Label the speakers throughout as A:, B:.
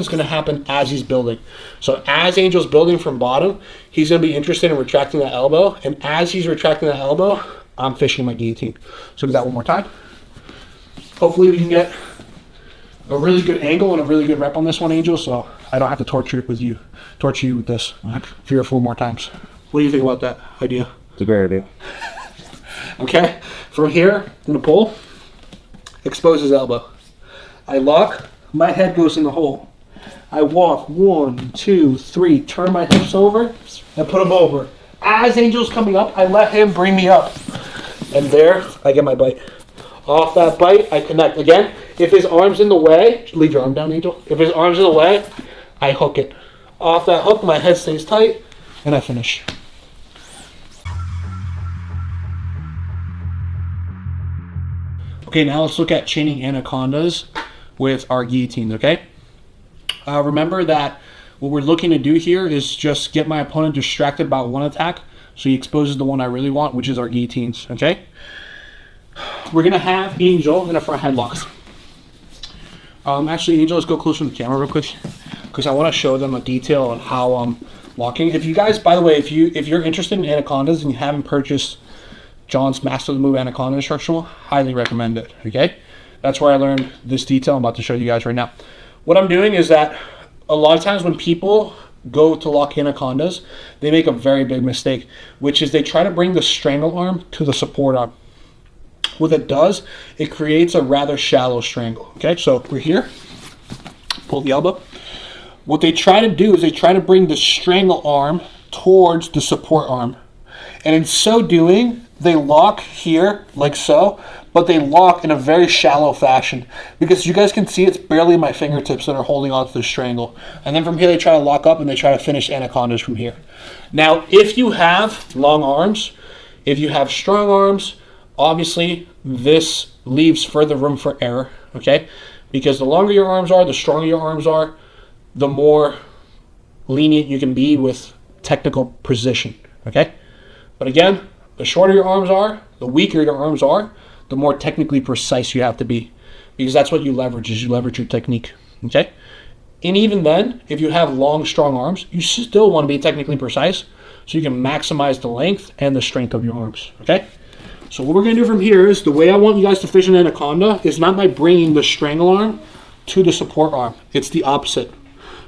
A: is going to happen as he's building. So as Angel's building from bottom, he's going to be interested in retracting that elbow. And as he's retracting that elbow, I'm fishing my guillotine. So do that one more time. Hopefully we can get a really good angle and a really good rep on this one, Angel, so I don't have to torture you with this 3 or 4 more times. What do you think about that idea?
B: It's a great idea.
A: Okay, from here, I'm going to pull, expose his elbow. I lock, my head goes in the hole. I walk 1, 2, 3, turn my hips over, and put them over. As Angel's coming up, I let him bring me up. And there, I get my bite. Off that bite, I connect. Again, if his arm's in the way, leave your arm down, Angel. If his arm's in the way, I hook it. Off that hook, my head stays tight, and I finish. Okay, now let's look at chaining anacondas with our guillotines, okay? Remember that what we're looking to do here is just get my opponent distracted about one attack, so he exposes the one I really want, which is our guillotines, okay? We're going to have Angel in a front headlock. Actually, Angel, let's go closer to the camera real quick, because I want to show them a detail on how I'm locking. If you guys, by the way, if you're interested in anacondas and you haven't purchased John's Master of the Move Anaconda Instructional, highly recommend it, okay? That's where I learned this detail I'm about to show you guys right now. What I'm doing is that a lot of times when people go to lock anacondas, they make a very big mistake, which is they try to bring the strangle arm to the support arm. What it does, it creates a rather shallow strangle, okay? So we're here, pull the elbow. What they try to do is they try to bring the strangle arm towards the support arm. And in so doing, they lock here, like so, but they lock in a very shallow fashion. Because you guys can see it's barely my fingertips that are holding onto the strangle. And then from here, they try to lock up and they try to finish anacondas from here. Now, if you have long arms, if you have strong arms, obviously this leaves further room for error, okay? Because the longer your arms are, the stronger your arms are, the more lenient you can be with technical precision, okay? But again, the shorter your arms are, the weaker your arms are, the more technically precise you have to be. Because that's what you leverage, is you leverage your technique, okay? And even then, if you have long, strong arms, you still want to be technically precise so you can maximize the length and the strength of your arms, okay? So what we're going to do from here is, the way I want you guys to fish an anaconda is not by bringing the strangle arm to the support arm. It's the opposite.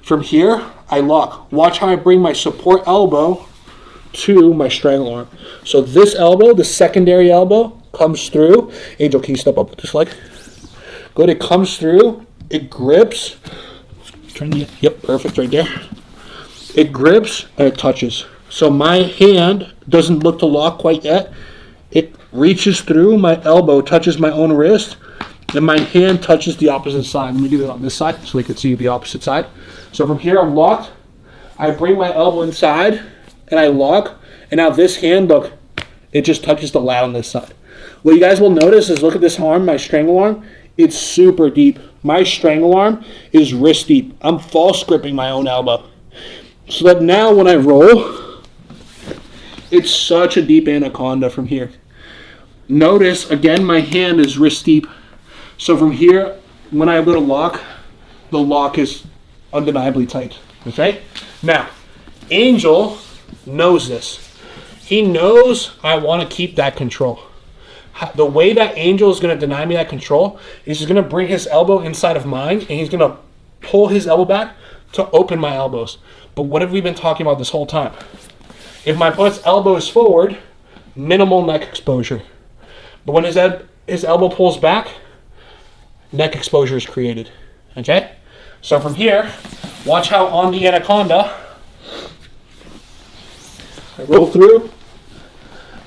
A: From here, I lock. Watch how I bring my support elbow to my strangle arm. So this elbow, the secondary elbow, comes through. Angel, can you step up with this leg? Good, it comes through, it grips. Yep, perfect right there. It grips and it touches. So my hand doesn't look to lock quite yet. It reaches through, my elbow touches my own wrist, and my hand touches the opposite side. Let me do that on this side so we can see the opposite side. So from here, I'm locked. I bring my elbow inside, and I lock, and now this hand, look, it just touches the lat on this side. What you guys will notice is, look at this arm, my strangle arm, it's super deep. My strangle arm is wrist deep. I'm false gripping my own elbow. So that now when I roll, it's such a deep anaconda from here. Notice, again, my hand is wrist deep. So from here, when I go to lock, the lock is undeniably tight, okay? Now, Angel knows this. He knows I want to keep that control. The way that Angel is going to deny me that control is he's going to bring his elbow inside of mine, and he's going to pull his elbow back to open my elbows. But what have we been talking about this whole time? If my opponent's elbow is forward, minimal neck exposure. But when his elbow pulls back, neck exposure is created, okay? So from here, watch how on the anaconda, I roll through.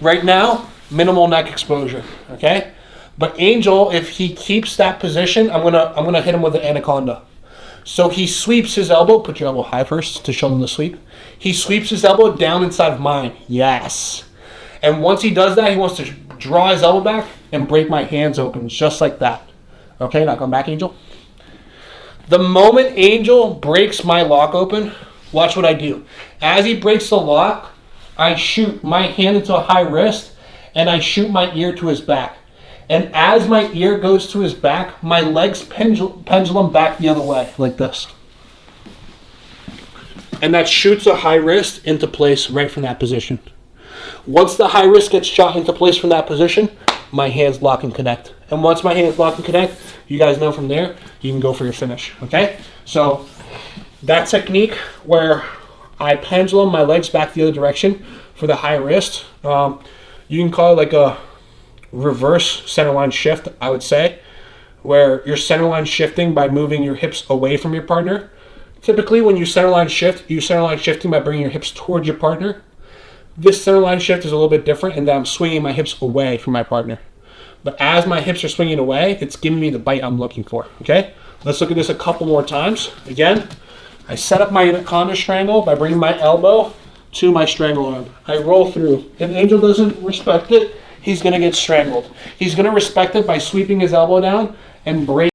A: Right now, minimal neck exposure, okay? But Angel, if he keeps that position, I'm gonna hit him with the anaconda. So he sweeps his elbow, put your elbow high first to show them the sweep. He sweeps his elbow down inside of mine, yes. And once he does that, he wants to draw his elbow back and break my hands open, just like that. Okay, now come back, Angel. The moment Angel breaks my lock open, watch what I do. As he breaks the lock, I shoot my hand into a high wrist, and I shoot my ear to his back. And as my ear goes to his back, my legs pendulum back the other way, like this. and that shoots a high wrist into place right from that position. Once the high wrist gets shot into place from that position, my hands lock and connect. And once my hands lock and connect, you guys know from there, you can go for your finish, okay? So that technique where I pendulum my legs back the other direction for the high wrist, you can call it like a reverse centerline shift, I would say, where you're centerline shifting by moving your hips away from your partner. Typically, when you centerline shift, you're centerline shifting by bringing your hips towards your partner. This centerline shift is a little bit different in that I'm swinging my hips away from my partner. But as my hips are swinging away, it's giving me the bite I'm looking for, okay? Let's look at this a couple more times. Again, I set up my anaconda strangle by bringing my elbow to my strangle arm. I roll through. If Angel doesn't respect it, he's gonna get strangled. He's gonna respect it by sweeping his elbow down and breaking